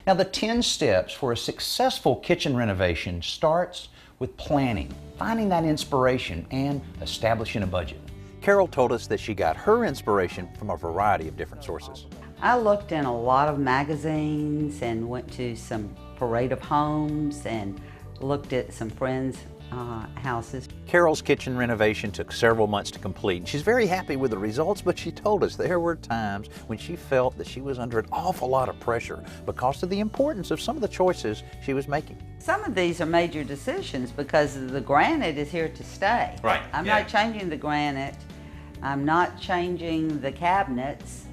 Now, the 10 steps for a successful kitchen renovation starts with planning, finding that inspiration, and establishing a budget. Carol told us that she got her inspiration from a variety of different sources. I looked in a lot of magazines and went to some parade of homes and looked at some friends' houses. Carol's kitchen renovation took several months to complete. She's very happy with the results, but she told us there were times when she felt that she was under an awful lot of pressure because of the importance of some of the choices she was making. Some of these are major decisions because the granite is here to stay. Right. I'm not changing the granite. I'm not changing the cabinets.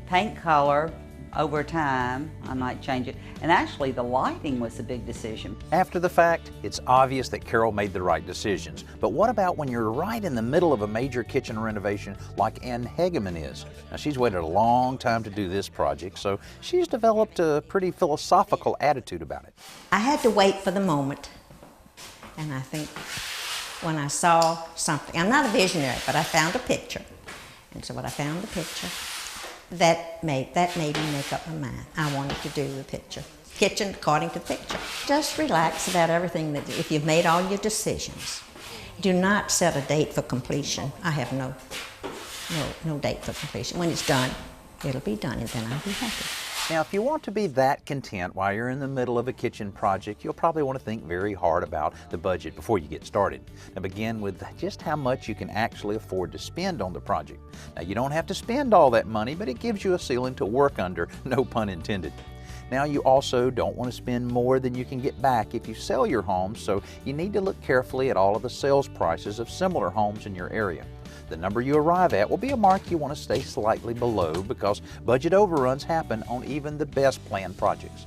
Paint color over time, I might change it. And actually the lighting was a big decision. After the fact, it's obvious that Carol made the right decisions. But what about when you're right in the middle of a major kitchen renovation like Ann Hegeman is? Now, she's waited a long time to do this project, so she's developed a pretty philosophical attitude about it. I had to wait for the moment. And I think when I saw something, I'm not a visionary, but I found a picture. And so when I found the picture, that made me make up my mind. I wanted to do the picture. Kitchen according to the picture. Just relax about everything. That if you've made all your decisions, do not set a date for completion. I have no date for completion. When it's done, it'll be done, and then I'll be happy. Now, if you want to be that content while you're in the middle of a kitchen project, you'll probably want to think very hard about the budget before you get started. Now, begin with just how much you can actually afford to spend on the project. Now, you don't have to spend all that money, but it gives you a ceiling to work under, no pun intended. Now, you also don't want to spend more than you can get back if you sell your home, so you need to look carefully at all of the sales prices of similar homes in your area. The number you arrive at will be a mark you want to stay slightly below because budget overruns happen on even the best planned projects.